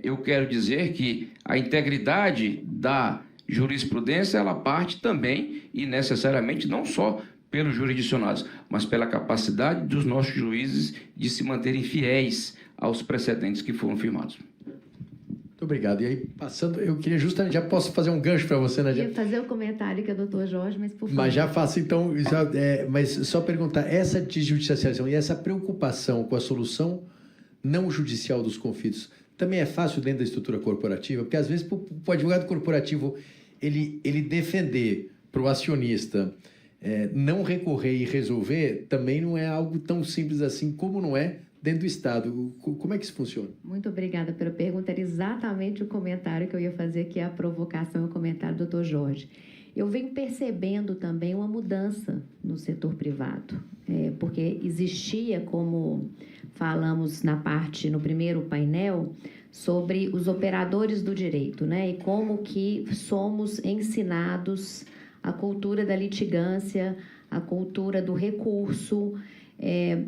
eu quero dizer que a integridade da jurisprudência, ela parte também e necessariamente não só pelos jurisdicionados, mas pela capacidade dos nossos juízes de se manterem fiéis aos precedentes que foram firmados. Muito obrigado. E aí, passando, eu queria justamente, já posso fazer um gancho para você, né? Eu ia fazer o comentário que é o doutor Jorge, mas por favor. Mas já faço, então, mas só perguntar, essa desjudicialização e essa preocupação com a solução não judicial dos conflitos também é fácil dentro da estrutura corporativa? Porque, às vezes, para o advogado corporativo ele defender para o acionista não recorrer e resolver também não é algo tão simples assim como não é dentro do Estado. Como é que isso funciona? Muito obrigada pela pergunta. Era exatamente o comentário que eu ia fazer, que é a provocação e o comentário do Dr. Jorge. Eu venho percebendo também uma mudança no setor privado, porque existia, como falamos no primeiro painel, sobre os operadores do direito, né? E como que somos ensinados a cultura da litigância, a cultura do recurso,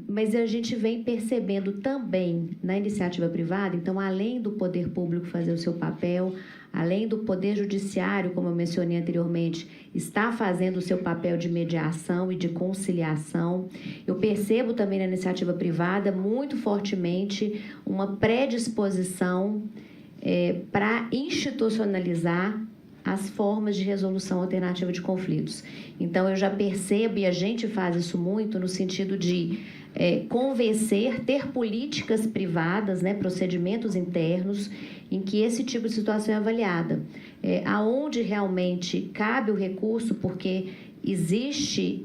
mas a gente vem percebendo também na iniciativa privada, então, além do poder público fazer o seu papel, além do poder judiciário, como eu mencionei anteriormente, está fazendo o seu papel de mediação e de conciliação, eu percebo também na iniciativa privada muito fortemente uma predisposição para institucionalizar as formas de resolução alternativa de conflitos. Então, eu já percebo, e a gente faz isso muito, no sentido de convencer, ter políticas privadas, né, procedimentos internos, em que esse tipo de situação é avaliada. Aonde realmente cabe o recurso, porque existe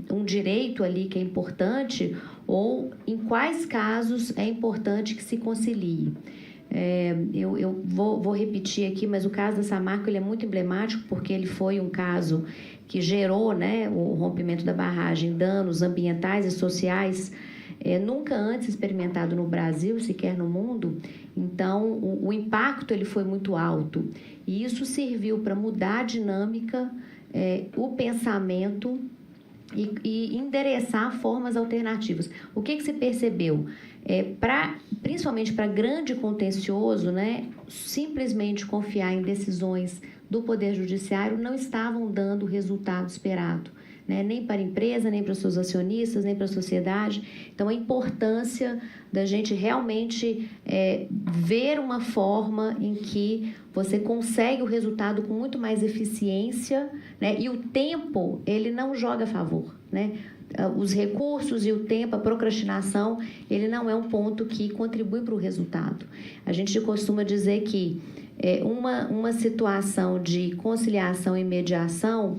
um direito ali que é importante, ou em quais casos é importante que se concilie. Eu vou repetir aqui, mas o caso da Samarco ele é muito emblemático, porque ele foi um caso que gerou, né, o rompimento da barragem, danos ambientais e sociais nunca antes experimentado no Brasil, sequer no mundo. Então, o impacto ele foi muito alto. E isso serviu para mudar a dinâmica, o pensamento e endereçar formas alternativas. O que se percebeu? Principalmente para grande contencioso, né, simplesmente confiar em decisões do Poder Judiciário não estavam dando o resultado esperado, né, nem para a empresa, nem para os seus acionistas, nem para a sociedade. Então, a importância da gente realmente ver uma forma em que você consegue o resultado com muito mais eficiência, né, e o tempo, ele não joga a favor, né? Os recursos e o tempo, a procrastinação, ele não é um ponto que contribui para o resultado. A gente costuma dizer que uma situação de conciliação e mediação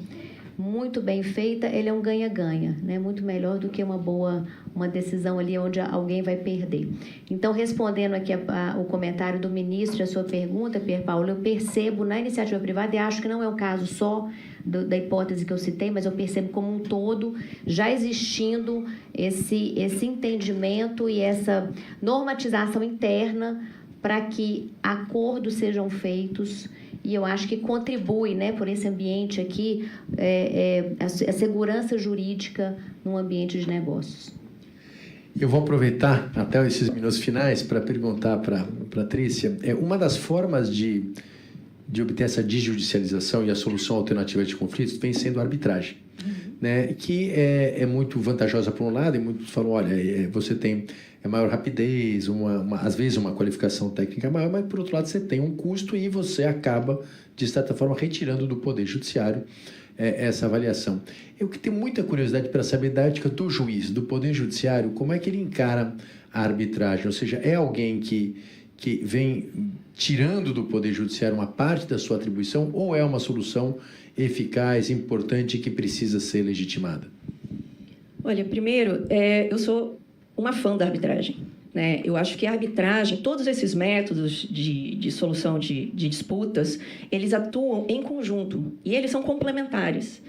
muito bem feita, ele é um ganha-ganha, né? Muito melhor do que uma decisão ali onde alguém vai perder. Então, respondendo aqui o comentário do ministro, a sua pergunta, Pierre Paulo, eu percebo na iniciativa privada, e acho que não é o caso só da hipótese que eu citei, mas eu percebo como um todo, já existindo esse entendimento e essa normatização interna para que acordos sejam feitos. E eu acho que contribui, né, por esse ambiente aqui, a segurança jurídica num ambiente de negócios. Eu vou aproveitar até esses minutos finais para perguntar para a Trícia. Uma das formas de obter essa desjudicialização e a solução alternativa de conflitos vem sendo a arbitragem, né, que é muito vantajosa por um lado, e muitos falam, olha, você tem maior rapidez, às vezes uma qualificação técnica maior, mas por outro lado você tem um custo e você acaba, de certa forma, retirando do Poder Judiciário essa avaliação. Eu que tenho muita curiosidade para saber da ética do juiz, do Poder Judiciário, como é que ele encara a arbitragem, ou seja, é alguém que vem tirando do Poder Judiciário uma parte da sua atribuição, ou é uma solução eficaz, importante, que precisa ser legitimada? Olha, primeiro, eu sou uma fã da arbitragem, né? Eu acho que a arbitragem, todos esses métodos de solução de disputas, eles atuam em conjunto e eles são complementares.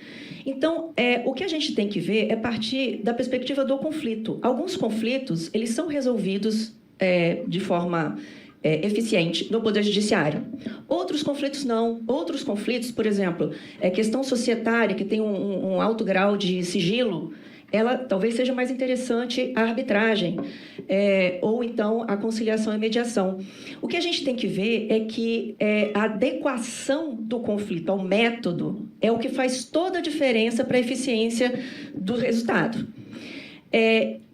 Então, o que a gente tem que ver é partir da perspectiva do conflito. Alguns conflitos, eles são resolvidos de forma eficiente no Poder Judiciário. Outros conflitos não. Outros conflitos, por exemplo, questão societária, que tem um alto grau de sigilo, ela talvez seja mais interessante a arbitragem, ou então a conciliação e mediação. O que a gente tem que ver é que a adequação do conflito ao método é o que faz toda a diferença para a eficiência do resultado.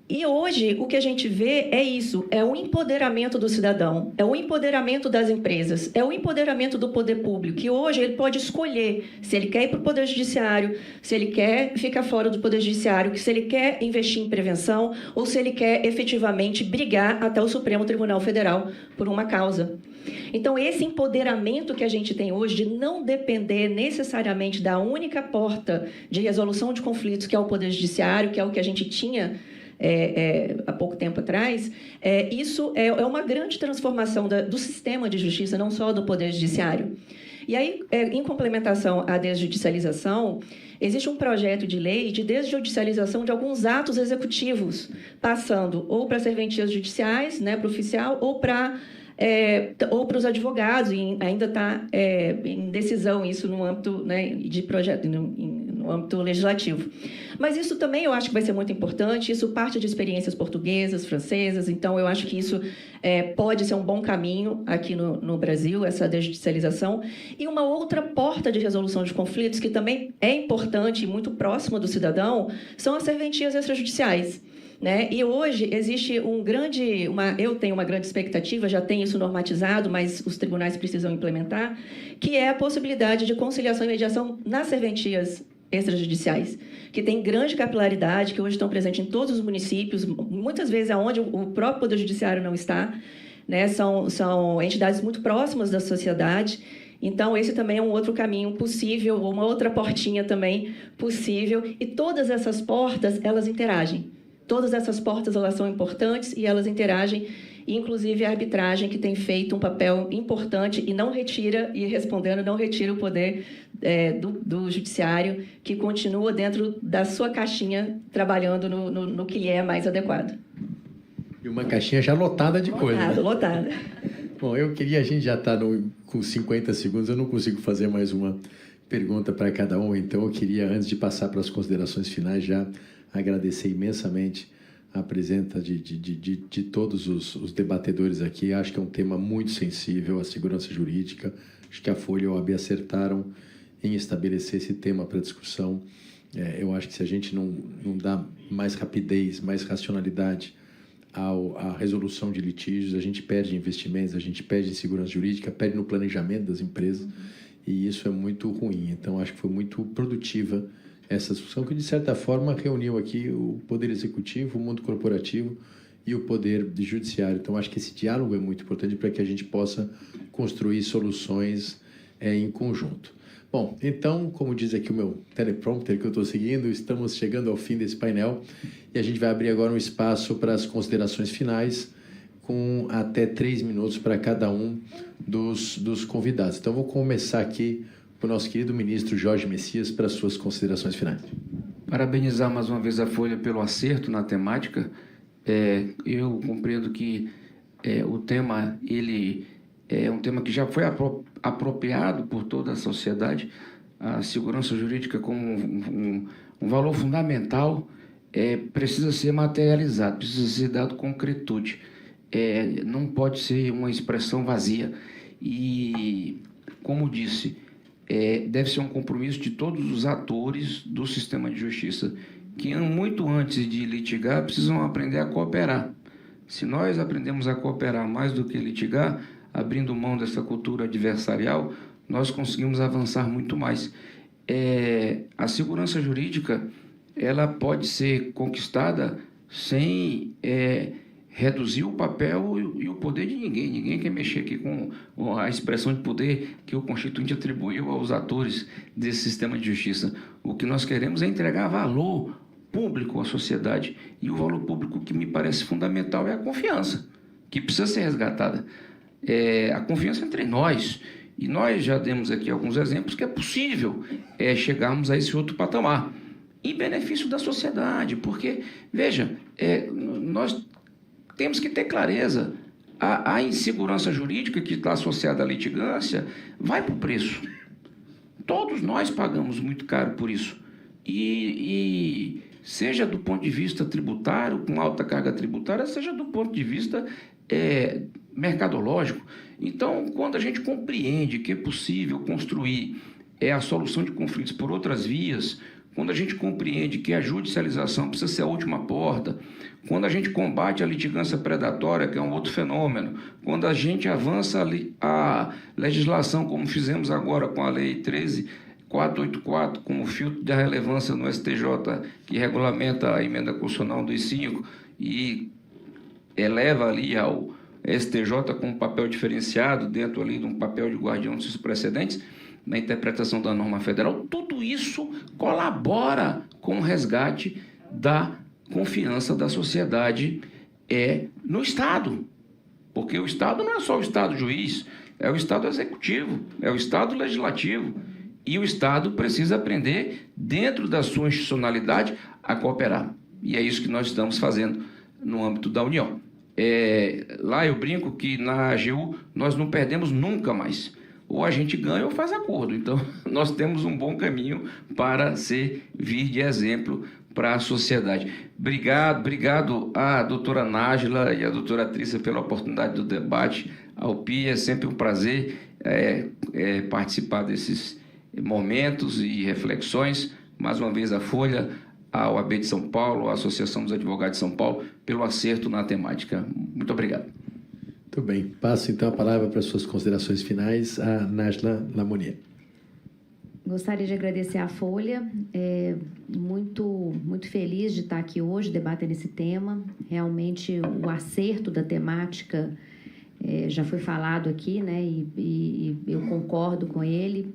E hoje, o que a gente vê é isso, é o empoderamento do cidadão, é o empoderamento das empresas, é o empoderamento do poder público, que hoje ele pode escolher se ele quer ir para o Poder Judiciário, se ele quer ficar fora do Poder Judiciário, se ele quer investir em prevenção ou se ele quer efetivamente brigar até o Supremo Tribunal Federal por uma causa. Então, esse empoderamento que a gente tem hoje de não depender necessariamente da única porta de resolução de conflitos, que é o Poder Judiciário, que é o que a gente tinha há pouco tempo atrás, isso é uma grande transformação do sistema de justiça, não só do Poder Judiciário. E aí, em complementação à desjudicialização, existe um projeto de lei de desjudicialização de alguns atos executivos, passando ou para serventias judiciais, né, para o oficial, ou para os advogados, e ainda está em decisão isso no âmbito, né, de projeto, no âmbito legislativo. Mas isso também eu acho que vai ser muito importante, isso parte de experiências portuguesas, francesas, então eu acho que isso pode ser um bom caminho aqui no Brasil, essa desjudicialização. E uma outra porta de resolução de conflitos, que também é importante e muito próxima do cidadão, são as serventias extrajudiciais. Né? E hoje existe eu tenho uma grande expectativa, já tem isso normatizado, mas os tribunais precisam implementar, que é a possibilidade de conciliação e mediação nas serventias extrajudiciais, que tem grande capilaridade, que hoje estão presentes em todos os municípios, muitas vezes aonde o próprio Poder Judiciário não está, né? São entidades muito próximas da sociedade. Então, esse também é um outro caminho possível, ou uma outra portinha também possível, e todas essas portas, elas interagem. Todas essas portas, elas são importantes e elas interagem, inclusive a arbitragem, que tem feito um papel importante e não retira o poder do judiciário, que continua dentro da sua caixinha, trabalhando no que lhe é mais adequado. E uma caixinha já lotada de coisa. Lotada. Bom, a gente já está com 50 segundos, eu não consigo fazer mais uma pergunta para cada um, então eu queria, antes de passar para as considerações finais, já agradecer imensamente a presença de todos os debatedores aqui. Acho que é um tema muito sensível, a segurança jurídica. Acho que a Folha e a OAB acertaram em estabelecer esse tema para discussão. Eu acho que se a gente não dá mais rapidez, mais racionalidade à resolução de litígios, a gente perde investimentos, a gente perde em segurança jurídica, perde no planejamento das empresas, e isso é muito ruim. Então, acho que foi muito produtiva essa discussão, que de certa forma reuniu aqui o poder executivo, o mundo corporativo e o poder judiciário. Então, acho que esse diálogo é muito importante para que a gente possa construir soluções em conjunto. Bom, então, como diz aqui o meu teleprompter que eu estou seguindo, estamos chegando ao fim desse painel e a gente vai abrir agora um espaço para as considerações finais, com até 3 minutos para cada um dos convidados. Então, vou começar aqui o nosso querido ministro Jorge Messias para suas considerações finais. Parabenizar mais uma vez a Folha pelo acerto na temática. Eu compreendo que o tema ele é um tema que já foi apropriado por toda a sociedade. A segurança jurídica como um valor fundamental precisa ser materializado, precisa ser dado concretude. Não pode ser uma expressão vazia. E, como disse, deve ser um compromisso de todos os atores do sistema de justiça, que muito antes de litigar precisam aprender a cooperar. Se nós aprendemos a cooperar mais do que litigar, abrindo mão dessa cultura adversarial, nós conseguimos avançar muito mais. A segurança jurídica ela pode ser conquistada sem reduzir o papel e o poder de ninguém. Ninguém quer mexer aqui com a expressão de poder que o Constituinte atribuiu aos atores desse sistema de justiça. O que nós queremos é entregar valor público à sociedade. E o valor público que me parece fundamental é a confiança, que precisa ser resgatada. A confiança entre nós. E nós já demos aqui alguns exemplos que é possível chegarmos a esse outro patamar. Em benefício da sociedade, porque, veja, nós temos que ter clareza. A insegurança jurídica que está associada à litigância vai para o preço. Todos nós pagamos muito caro por isso. E seja do ponto de vista tributário, com alta carga tributária, seja do ponto de vista mercadológico. Então, quando a gente compreende que é possível construir a solução de conflitos por outras vias, quando a gente compreende que a judicialização precisa ser a última porta, quando a gente combate a litigância predatória, que é um outro fenômeno, quando a gente avança a legislação, como fizemos agora com a Lei 13.484, como filtro de relevância no STJ, que regulamenta a emenda constitucional 2.5 e eleva ali ao STJ com um papel diferenciado dentro ali de um papel de guardião dos seus precedentes, na interpretação da norma federal, tudo isso colabora com o resgate da confiança da sociedade no Estado. Porque o Estado não é só o Estado juiz, é o Estado executivo, é o Estado legislativo. E o Estado precisa aprender, dentro da sua institucionalidade, a cooperar. E é isso que nós estamos fazendo no âmbito da União. Lá eu brinco que na AGU nós não perdemos nunca mais. Ou a gente ganha ou faz acordo. Então, nós temos um bom caminho para servir de exemplo para a sociedade. Obrigado à doutora Nájila e à doutora Trícia pela oportunidade do debate. Ao PI é sempre um prazer participar desses momentos e reflexões. Mais uma vez, a Folha, a OAB de São Paulo, a Associação dos Advogados de São Paulo, pelo acerto na temática. Muito obrigado. Muito bem. Passo, então, a palavra para as suas considerações finais, a Nájila Lamonier. Gostaria de agradecer à Folha, muito feliz de estar aqui hoje debatendo esse tema. Realmente, o acerto da temática já foi falado aqui, né? E eu concordo com ele.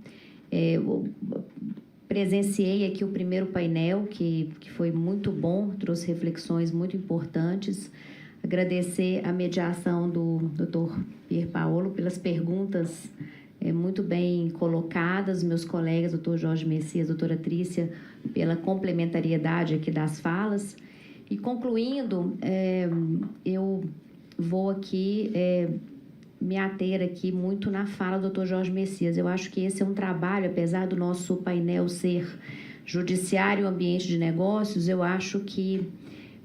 Presenciei aqui o primeiro painel, que foi muito bom, trouxe reflexões muito importantes. Agradecer a mediação do Dr. Pierpaolo pelas perguntas muito bem colocadas, meus colegas, Dr. Jorge Messias, doutora Trícia, pela complementariedade aqui das falas. E concluindo, eu vou aqui me ater aqui muito na fala do Dr. Jorge Messias. Eu acho que esse é um trabalho, apesar do nosso painel ser judiciário e ambiente de negócios,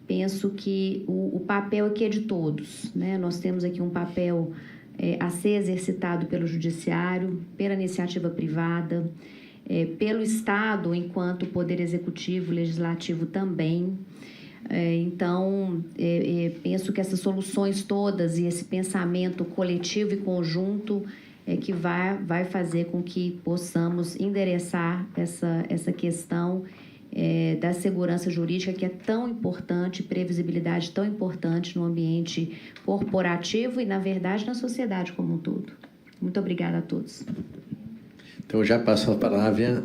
penso que o papel aqui é de todos, né? Nós temos aqui um papel a ser exercitado pelo judiciário, pela iniciativa privada, pelo Estado enquanto poder executivo, legislativo também. Então, penso que essas soluções todas e esse pensamento coletivo e conjunto que vai fazer com que possamos endereçar essa questão da segurança jurídica, que é tão importante, previsibilidade tão importante no ambiente corporativo e, na verdade, na sociedade como um todo. Muito obrigada a todos. Então, já passo a palavra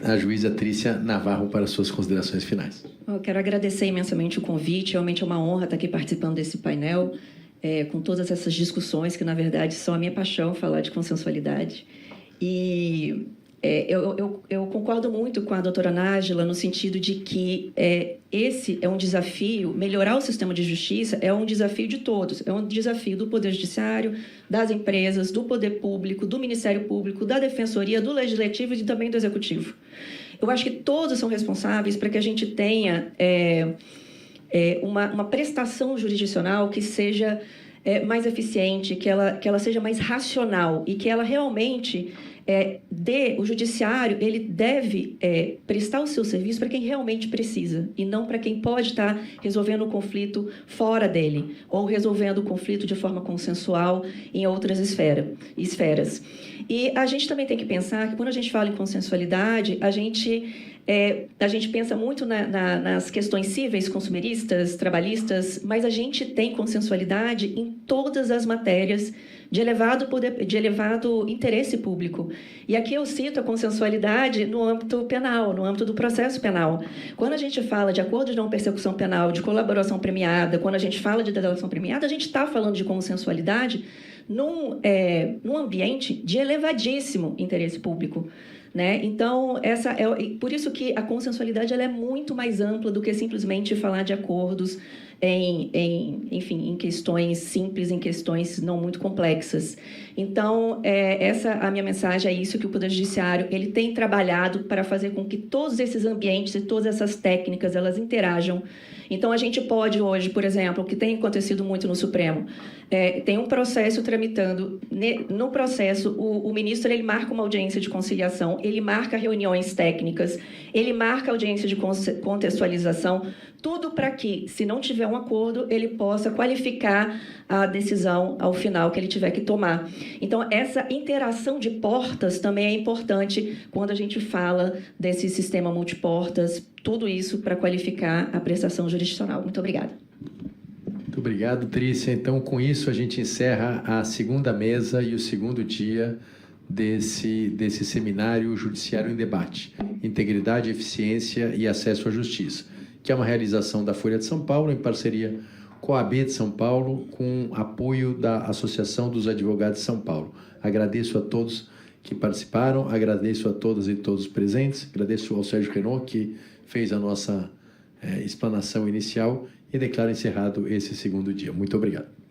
à juíza Trícia Navarro para suas considerações finais. Eu quero agradecer imensamente o convite. Realmente é uma honra estar aqui participando desse painel, com todas essas discussões, que, na verdade, são a minha paixão, falar de consensualidade. E eu concordo muito com a doutora Nájila no sentido de que esse é um desafio, melhorar o sistema de justiça é um desafio de todos, é um desafio do Poder Judiciário, das empresas, do Poder Público, do Ministério Público, da Defensoria, do Legislativo e também do Executivo. Eu acho que todos são responsáveis para que a gente tenha uma prestação jurisdicional que seja mais eficiente, que ela seja mais racional e que ela realmente o judiciário, ele deve prestar o seu serviço para quem realmente precisa e não para quem pode estar resolvendo o conflito fora dele ou resolvendo o conflito de forma consensual em outras esferas. E a gente também tem que pensar que quando a gente fala em consensualidade, a gente pensa muito nas questões cíveis, consumeristas, trabalhistas, mas a gente tem consensualidade em todas as matérias de elevado interesse público. E aqui eu cito a consensualidade no âmbito penal, no âmbito do processo penal. Quando a gente fala de acordo de não persecução penal, de colaboração premiada, quando a gente fala de delação premiada, a gente está falando de consensualidade num ambiente de elevadíssimo interesse público. Né? Então, por isso que a consensualidade ela é muito mais ampla do que simplesmente falar de acordos em questões simples, em questões não muito complexas. Então, a minha mensagem é isso, que o Poder Judiciário ele tem trabalhado para fazer com que todos esses ambientes e todas essas técnicas elas interajam. Então, a gente pode hoje, por exemplo, o que tem acontecido muito no Supremo, tem um processo tramitando. No processo, o ministro ele marca uma audiência de conciliação, ele marca reuniões técnicas, ele marca audiência de contextualização, tudo para que, se não tiver um acordo, ele possa qualificar a decisão ao final que ele tiver que tomar. Então, essa interação de portas também é importante quando a gente fala desse sistema multiportas, tudo isso para qualificar a prestação jurisdicional. Muito obrigada. Muito obrigado, Trícia. Então, com isso, a gente encerra a segunda mesa e o segundo dia desse seminário Judiciário em Debate, Integridade, Eficiência e Acesso à Justiça, que é uma realização da Folha de São Paulo, em parceria com a AB de São Paulo, com apoio da Associação dos Advogados de São Paulo. Agradeço a todos que participaram, agradeço a todas e todos presentes, agradeço ao Sérgio Renault, que fez a nossa explanação inicial, e declaro encerrado esse segundo dia. Muito obrigado.